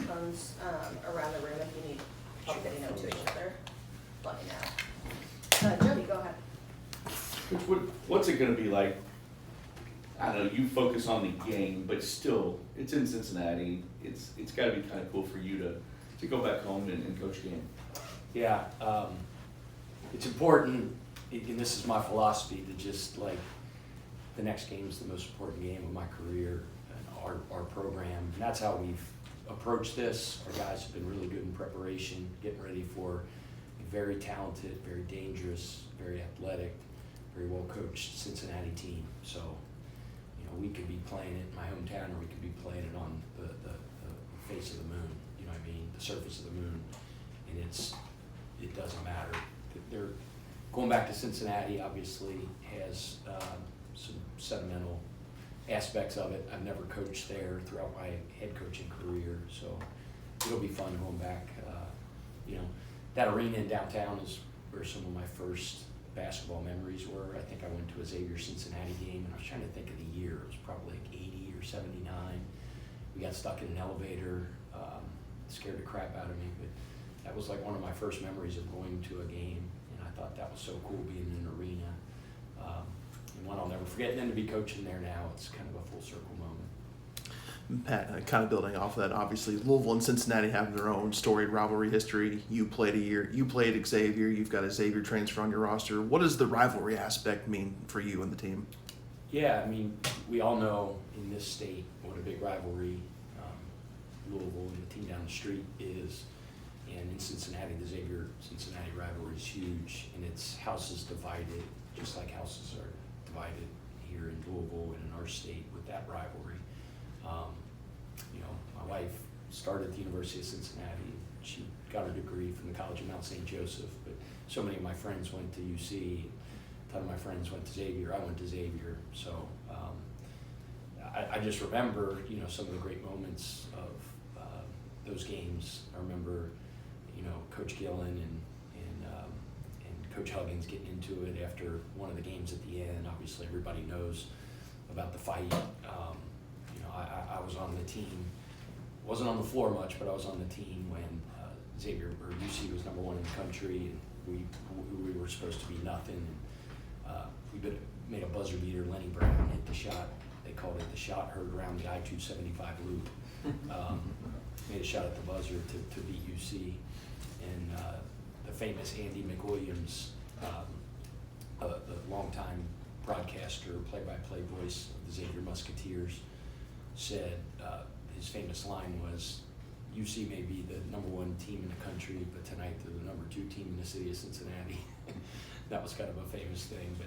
microphones around the room if you need help getting out to each other. Let me know. Jody, go ahead. What's it going to be like? I don't know, you focus on the game, but still, it's in Cincinnati. It's got to be kind of cool for you to go back home and coach a game. Yeah, it's important, and this is my philosophy, to just like, the next game is the most important game of my career and our program. And that's how we've approached this. Our guys have been really good in preparation, getting ready for a very talented, very dangerous, very athletic, very well-coached Cincinnati team. So, you know, we could be playing it in my hometown, or we could be playing it on the face of the moon, you know what I mean, the surface of the moon. And it doesn't matter. They're going back to Cincinnati, obviously, has some sentimental aspects of it. I've never coached there throughout my head coaching career, so it'll be fun going back. You know, that arena in downtown is where some of my first basketball memories were. I think I went to a Xavier Cincinnati game, and I was trying to think of the year. It was probably like 80 or 79. We got stuck in an elevator, scared the crap out of me, but that was like one of my first memories of going to a game, and I thought that was so cool being in an arena. And one I'll never forget, and then to be coaching there now, it's kind of a full circle moment. Pat, kind of building off of that, obviously Louisville and Cincinnati have their own storied rivalry history. You played a year, you played Xavier, you've got a Xavier transfer on your roster. What does the rivalry aspect mean for you and the team? Yeah, I mean, we all know in this state what a big rivalry Louisville and the team down the street is. And in Cincinnati, the Xavier-Cincinnati rivalry is huge, and it's houses divided, just like houses are divided here in Louisville and in our state with that rivalry. You know, my wife started at the University of Cincinnati. She got her degree from the College of Mount St. Joseph, but so many of my friends went to UC. A ton of my friends went to Xavier. I went to Xavier. So I just remember, you know, some of the great moments of those games. I remember, you know, Coach Gillen and Coach Huggins getting into it after one of the games at the end. Obviously, everybody knows about the fight. You know, I was on the team. Wasn't on the floor much, but I was on the team when Xavier or UC was #1 in the country, and we were supposed to be nothing. And we made a buzzer beater. Lenny Brown hit the shot. They called it the shot heard around the I-275 loop. Made a shot at the buzzer to beat UC, and the famous Andy McWilliams, a longtime broadcaster, play-by-play voice of the Xavier Musketeers, said his famous line was, UC may be the #1 team in the country, but tonight they're the #2 team in the city of Cincinnati. That was kind of a famous thing, but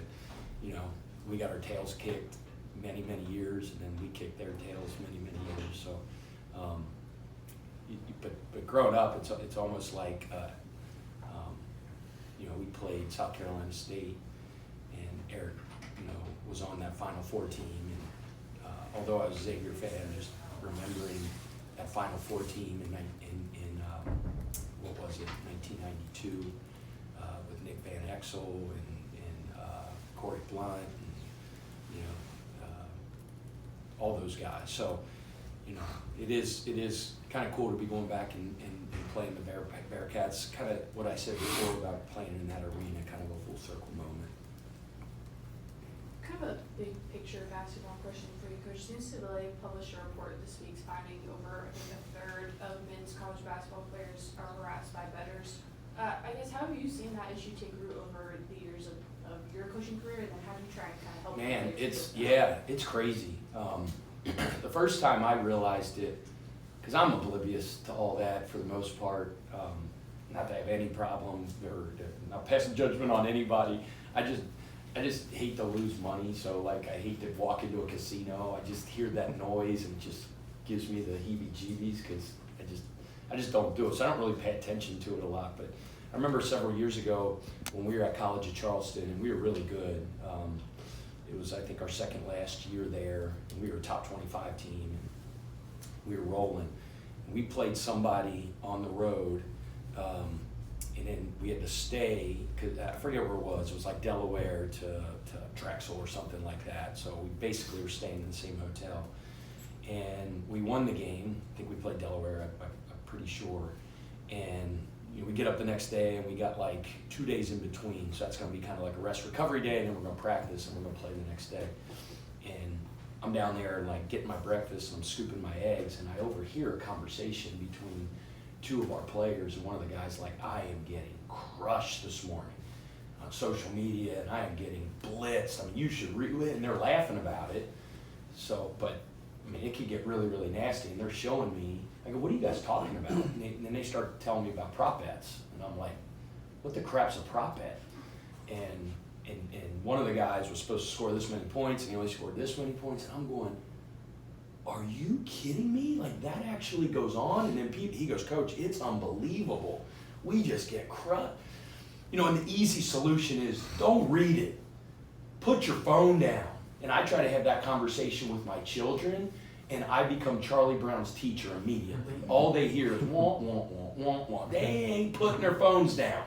you know, we got our tails kicked many years, and then we kicked their tails many years. So, but growing up, it's almost like you know, we played South Carolina State, and Eric, you know, was on that Final Four team. And although I was a Xavier fan, just remembering that Final Four team in what was it, 1992, with Nick Van Exel and Corey Blunt, and you know, all those guys. So, you know, it is kind of cool to be going back and playing the Bearcats. Kind of what I said before about playing in that arena, kind of a full circle moment. Kind of a big picture basketball question for you, Coach. NCAA published a report this week finding over, I think, a third of men's college basketball players are harassed by bettors. I guess, how have you seen that issue take root over the years of your coaching career, and then how do you try and kind of help? Man, it's crazy. The first time I realized it, because I'm oblivious to all that for the most part, not that I have any problem or not passing judgment on anybody. I just hate to lose money, so like I hate to walk into a casino. I just hear that noise and it just gives me the heebie-jeebies because I just don't do it. So I don't really pay attention to it a lot. But I remember several years ago when we were at College of Charleston, and we were really good. It was, I think, our second last year there, and we were a top 25 team. And we were rolling. We played somebody on the road, and then we had to stay, cause I forget where it was like Delaware to Drexel or something like that. So we basically were staying in the same hotel. And we won the game. I think we played Delaware. I pretty sure. And we get up the next day and we got like 2 days in between, so that's going to be kind of like a rest recovery day, and then we're going to practice and we're going to play the next day. And I'm down there and like getting my breakfast and I'm scooping my eggs, and I overhear a conversation between two of our players, and one of the guys like, I am getting crushed this morning on social media and I am getting blitzed. I mean, you should and they're laughing about it. So, but I mean, it could get really, really nasty, and they're showing me. I go, what are you guys talking about? And then they start telling me about prop bets, and I'm like, what the crap's a prop bet? And one of the guys was supposed to score this many points, and he only scored this many points, and I'm going, are you kidding me? Like, that actually goes on? And then he goes, Coach, it's unbelievable. We just get crushed. And the easy solution is don't read it. Put your phone down. And I try to have that conversation with my children, and I become Charlie Brown's teacher immediately. All they hear is wah, wah, wah, wah, wah. They ain't putting their phones down.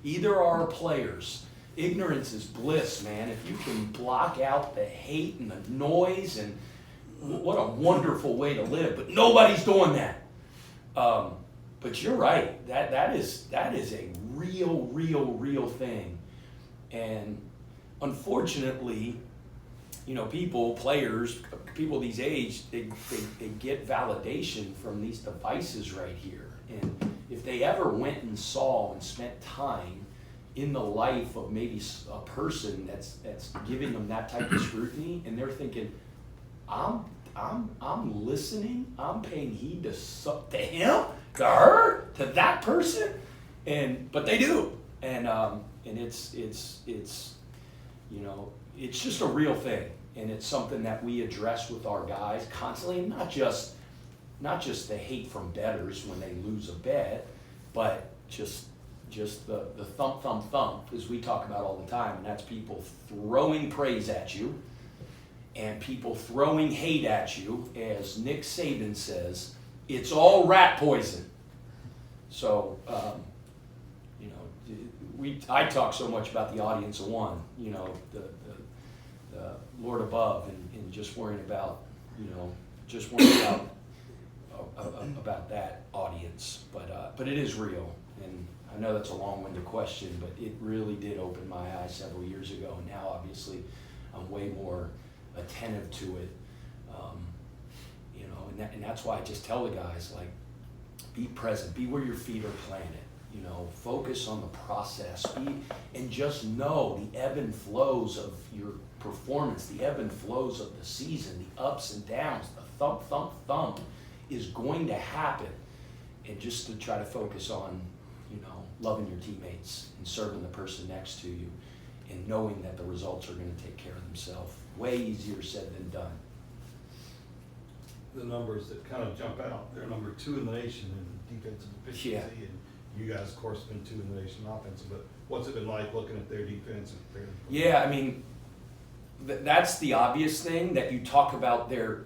Either are our players. Ignorance is bliss, man. If you can block out the hate and the noise, and what a wonderful way to live. But nobody's doing that. But you're right. That is a real thing. And unfortunately, people these age, they get validation from these devices right here. And if they ever went and saw and spent time in the life of maybe a person that's giving them that type of scrutiny, and they're thinking, I'm listening, I'm paying heed to him, to her, to that person, but they do, and it's just a real thing, and it's something that we address with our guys constantly, and not just the hate from bettors when they lose a bet, but just the thump, as we talk about all the time, and that's people throwing praise at you and people throwing hate at you. As Nick Saban says, it's all rat poison. So, I talk so much about the audience of one, the Lord above, and just worrying about, about that audience. But it is real, and I know that's a long-winded question, but it really did open my eyes several years ago, and now obviously I'm way more attentive to it, and that's why I just tell the guys, like, be present, be where your feet are planted, focus on the process, and just know the ebb and flows of your performance, the ebb and flows of the season, the ups and downs, the thump is going to happen, and just to try to focus on, loving your teammates and serving the person next to you, and knowing that the results are going to take care of themselves. Way easier said than done. The numbers that kind of jump out, they're number 2 in the nation in defensive efficiency, Yeah. and you guys, of course, have been 2 in the nation offensive, but what's it been like looking at their defense? Yeah, I mean, that's the obvious thing, that you talk about their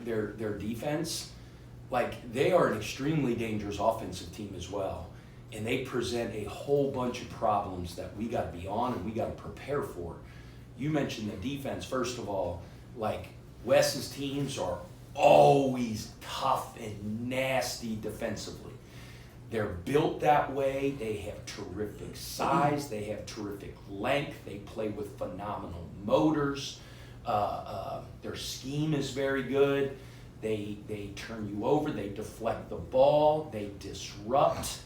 defense. Like, they are an extremely dangerous offensive team as well. And they present a whole bunch of problems that we got to be on and we got to prepare for. You mentioned the defense. First of all, like, Wes's teams are always tough and nasty defensively. They're built that way. They have terrific size. They have terrific length. They play with phenomenal motors. Their scheme is very good. They turn you over. They deflect the ball. They disrupt.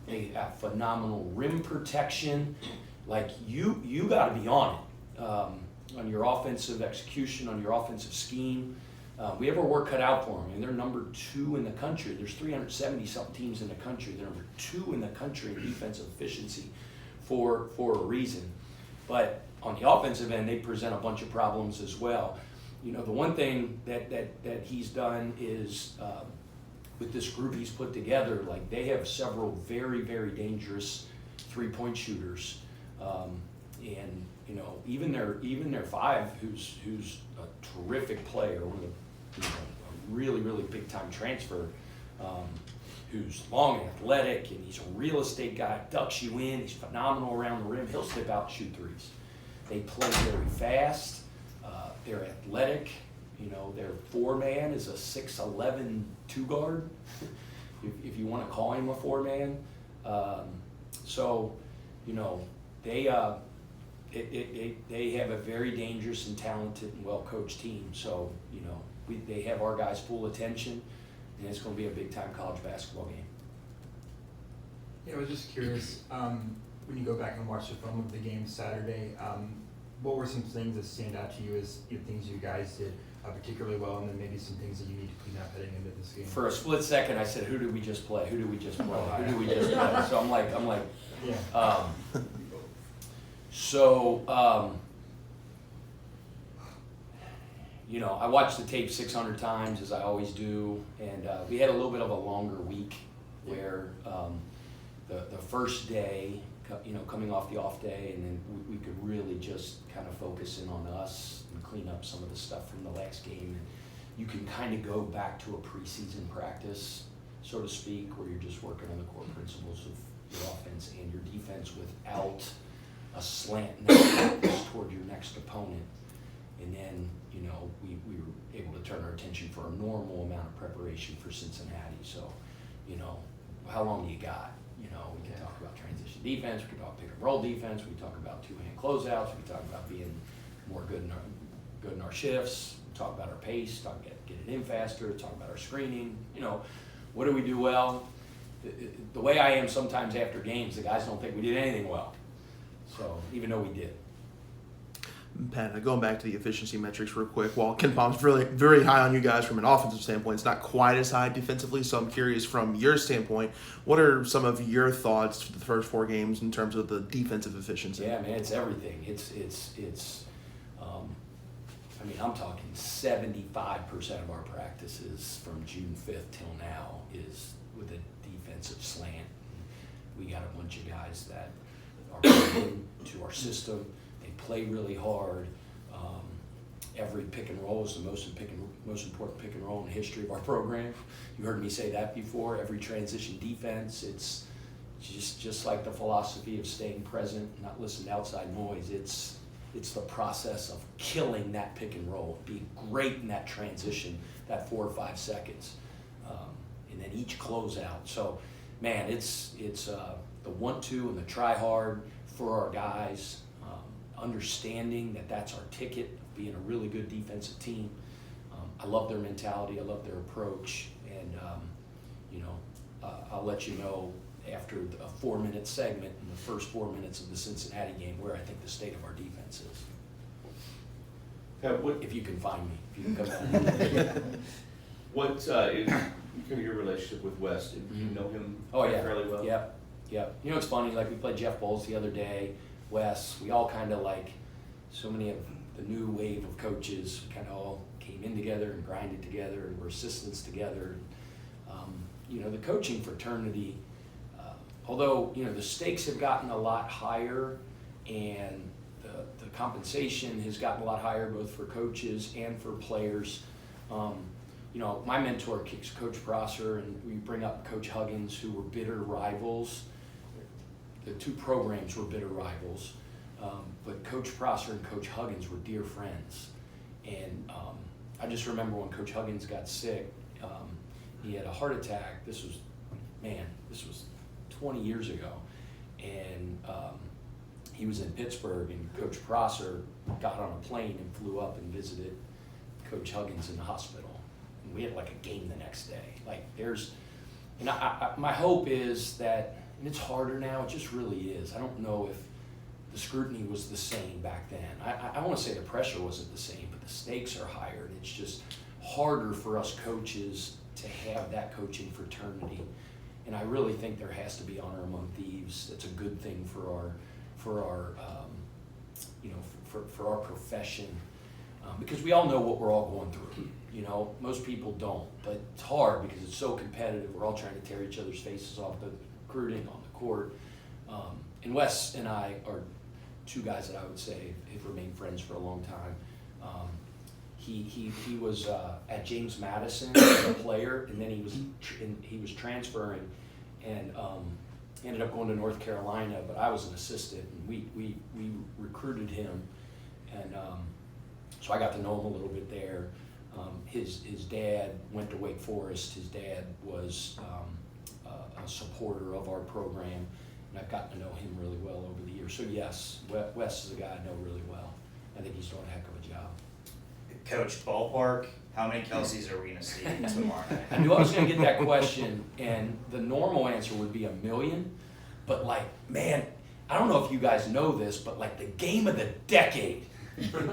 They have phenomenal rim protection. Like, you got to be on it, on your offensive execution, on your offensive scheme. We have our work cut out for them. And they're number 2 in the country. There's 370-something teams in the country. They're number 2 in the country in defensive efficiency for a reason. But on the offensive end, they present a bunch of problems as well. The one thing that he's done is, with this group he's put together, like, they have several very, very dangerous three-point shooters, and even their 5, who's a terrific player, with a really, really big time transfer, who's long and athletic, and he's a real estate guy, ducks you in, he's phenomenal around the rim, he'll step out and shoot threes. They play very fast, they're athletic. Their 4-man is a 6'11" 2-guard. if you want to call him a four-man. So, you know, they have a very dangerous and talented and well-coached team. So, you know, they have our guys' full attention, and it's going to be a big-time college basketball game. Yeah, I was just curious, when you go back and watch the film of the game Saturday, what were some things that stand out to you as things you guys did particularly well, and then maybe some things that you need to clean up heading into this game? For a split second, I said, "Who did we just play? Who did we just play? Who did we just play?" So I'm like, Yeah. You know, I watched the tape 600 times as I always do, and we had a little bit of a longer week where the first day, you know, coming off the off day, and then we could really just kind of focus in on us and clean up some of the stuff from the last game. And you can kind of go back to a preseason practice, so to speak, where you're just working on the core principles of your offense and your defense without a slant toward your next opponent. And then, you know, we were able to turn our attention for a normal amount of preparation for Cincinnati. So, you know, how long do you got? You know, we can talk about transition defense, we can talk pick and roll defense, we can talk about two-hand closeouts, we can talk about being more good in our shifts, we talk about our pace, talk get it in faster, talk about our screening. You know, what do we do well? The way I am sometimes after games, the guys don't think we did anything well. So, even though we did. Pat, going back to the efficiency metrics real quick, while Ken Palm's really very high on you guys from an offensive standpoint, it's not quite as high defensively. So I'm curious, from your standpoint, what are some of your thoughts for the first 4 games in terms of the defensive efficiency? Yeah, man, it's everything. I mean, I'm talking 75% of our practices from June 5th till now is with a defensive slant. We got a bunch of guys that are playing to our system. They play really hard. Every pick and roll is the most important pick and roll in the history of our program. You heard me say that before. Every transition defense, it's just like the philosophy of staying present, not listening to outside noise. It's the process of killing that pick and roll, being great in that transition, that 4 or 5 seconds, and then each closeout. So, man, it's the 1-2 and the try hard for our guys. Understanding that that's our ticket of being a really good defensive team. I love their mentality. I love their approach. And, you know, I'll let you know after a 4-minute segment in the first 4 minutes of the Cincinnati game where I think the state of our defense is. Pat, If you can find me, if you can come down. what is kind of your relationship with West? Do you know him fairly well? Yep. You know, it's funny, like we played Jeff Bowles the other day, Wes, we all kind of like, so many of the new wave of coaches kind of all came in together and grinded together and were assistants together. You know, the coaching fraternity, although, you know, the stakes have gotten a lot higher and the compensation has gotten a lot higher both for coaches and for players. You know, my mentor kicks Coach Prosser, and we bring up Coach Huggins, who were bitter rivals. The 2 programs were bitter rivals, but Coach Prosser and Coach Huggins were dear friends. And I just remember when Coach Huggins got sick, he had a heart attack. This was 20 years ago. And he was in Pittsburgh, and Coach Prosser got on a plane and flew up and visited Coach Huggins in the hospital. And we had like a game the next day. Like my hope is that, and it's harder now, it just really is. I don't know if the scrutiny was the same back then. I want to say the pressure wasn't the same, but the stakes are higher, and it's just harder for us coaches to have that coaching fraternity. And I really think there has to be honor among thieves. It's a good thing for our you know, for our profession, because we all know what we're all going through. You know, most people don't, but it's hard because it's so competitive. We're all trying to tear each other's faces off, the recruiting, on the court. And Wes and I are 2 guys that I would say have remained friends for a long time. He was at James Madison as a player, and then he was transferring, and ended up going to North Carolina. But I was an assistant, and we recruited him, and so I got to know him a little bit there. His dad went to Wake Forest. His dad was a supporter of our program, and I've gotten to know him really well over the years. So yes, Wes is a guy I know really well. I think he's doing a heck of a job. Coach, ballpark, how many Kelseys are we gonna see tomorrow night? I knew I was gonna get that question, and the normal answer would be 1 million, but like, man, I don't know if you guys know this, but like the game of the decade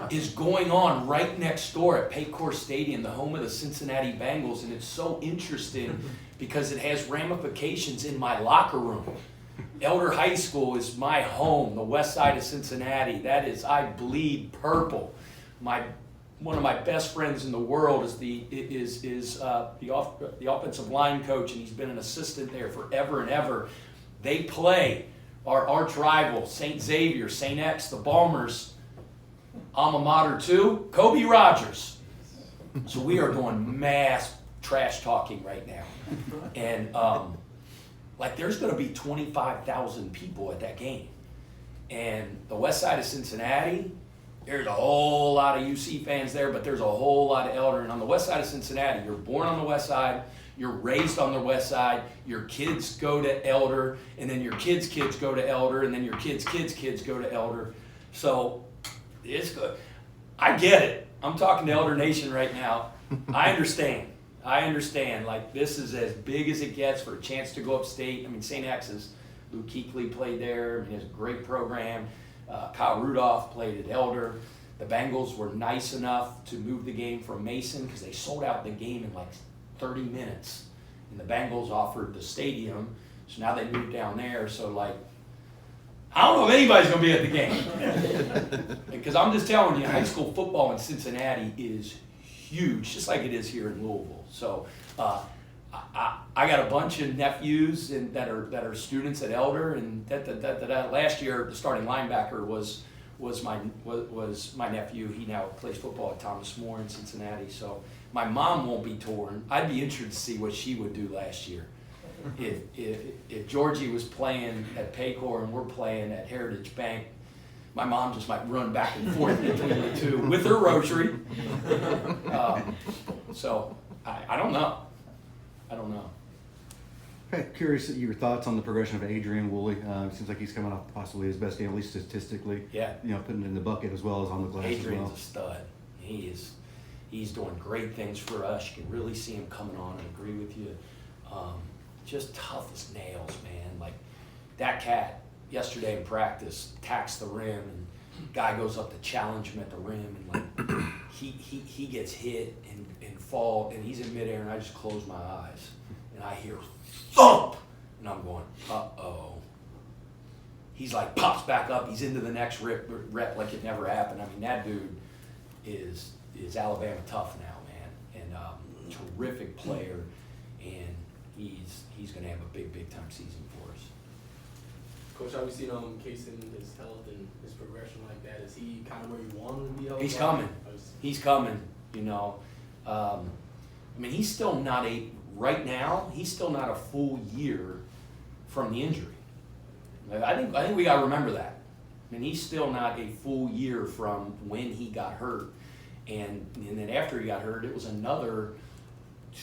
is going on right next door at Paycor Stadium, the home of the Cincinnati Bengals, and it's so interesting because it has ramifications in my locker room. Elder High School is my home, the west side of Cincinnati. That is, I bleed purple. One of my best friends in the world is the offensive line coach, and he's been an assistant there forever and ever. They play our arch rival, St. Xavier, St. X, the Bombers, alma mater too, Kobe Rogers. So we are doing mass trash talking right now. And like there's gonna be 25,000 people at that game. And the west side of Cincinnati, there's a whole lot of UC fans there, but there's a whole lot of Elder. And on the west side of Cincinnati, you're born on the west side, you're raised on the west side, your kids go to Elder, and then your kids' kids go to Elder, and then your kids' kids' kids go to Elder. So it's good. I get it. I'm talking to Elder Nation right now. I understand. Like, this is as big as it gets for a chance to go upstate. I mean, St. X's, Lou Kuechly played there. I mean, he has a great program. Kyle Rudolph played at Elder. The Bengals were nice enough to move the game from Mason because they sold out the game in like 30 minutes. And the Bengals offered the stadium, so now they moved down there. So, like, I don't know if anybody's going to be at the game. Because I'm just telling you, high school football in Cincinnati is huge, just like it is here in Louisville. So I got a bunch of nephews that are students at Elder, and last year the starting linebacker was my nephew. He now plays football at Thomas More in Cincinnati. So my mom won't be torn. I'd be interested to see what she would do last year. If Georgie was playing at Paycor and we're playing at Heritage Bank, my mom just might run back and forth between the two with her rosary. So I don't know. Pat, curious your thoughts on the progression of Adrian Woolley. Seems like he's coming off possibly his best game, at least statistically. Yeah. You know, putting it in the bucket as well as on the glass Adrian's as well. a stud. He's doing great things for us. You can really see him coming on. I agree with you. Just tough as nails, man. Like that cat yesterday in practice tacks the rim, and guy goes up to challenge him at the rim, and like he gets hit and fall, and he's in midair, and I just close my eyes, and I hear thump, and I'm going, uh-oh. He's like pops back up. He's into the next rep like it never happened. I mean, that dude is Alabama tough now, man, and terrific player, and he's going to have a big time season for us. Coach, how have you seen Kaysen, his health and his progression like that? Is he kind of where you want him to be? He's coming. He's coming, you know. I mean, he's still not right now, he's still not a full year from the injury. I think we got to remember that. I mean, he's still not a full year from when he got hurt. And then after he got hurt, it was another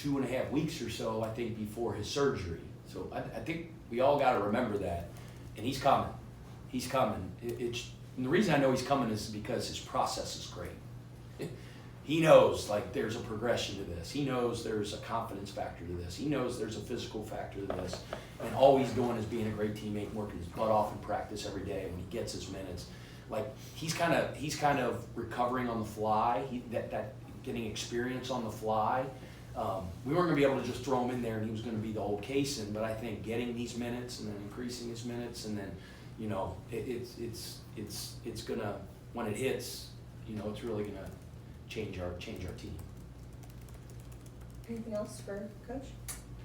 2.5 weeks or so, I think, before his surgery. So I think we all got to remember that. And he's coming. He's coming. And the reason I know he's coming is because his process is great. He knows, like, there's a progression to this. He knows there's a confidence factor to this. He knows there's a physical factor to this. And all he's doing is being a great teammate, working his butt off in practice every day when he gets his minutes. Like, he's kind of recovering on the fly, that getting experience on the fly. We weren't going to be able to just throw him in there and he was going to be the old Kaysen, but I think getting these minutes and then increasing his minutes, and then, you know, it's going to, when it hits, you know, it's really going to change our team. Anything else for Coach?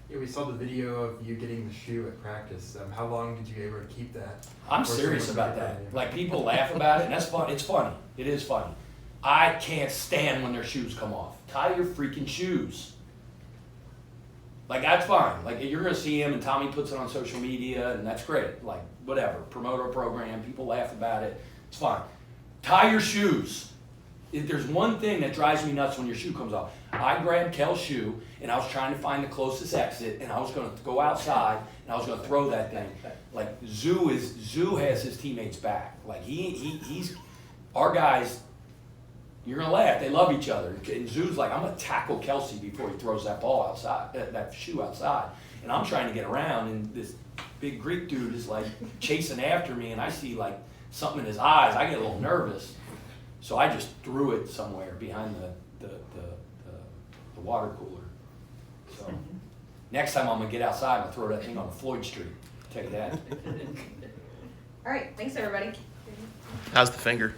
Yeah, we saw the video of you getting the shoe at practice. How long did you able to keep that? I'm Or serious someone about took it that. from you? Like, people laugh about it, and that's fun. It's funny. It is funny. I can't stand when their shoes come off. Tie your freaking shoes. Like, that's fine. Like, you're going to see him, and Tommy puts it on social media, and that's great. Like, whatever. Promote our program. People laugh about it. It's fine. Tie your shoes. If there's one thing that drives me nuts when your shoe comes off, I grabbed Kel's shoe and I was trying to find the closest exit and I was gonna go outside and I was gonna throw that thing. Like Zoo has his teammates back. Like he's our guys. You're gonna laugh. They love each other. And Zoo's like, I'm gonna tackle Kelsey before he throws that ball outside, that shoe outside. And I'm trying to get around, and this big Greek dude is like chasing after me, and I see like something in his eyes. I get a little nervous, so I just threw it somewhere behind the water cooler. So next time I'm gonna get outside and throw that thing on Floyd Street. I'll tell you that. All right, thanks everybody. How's the finger?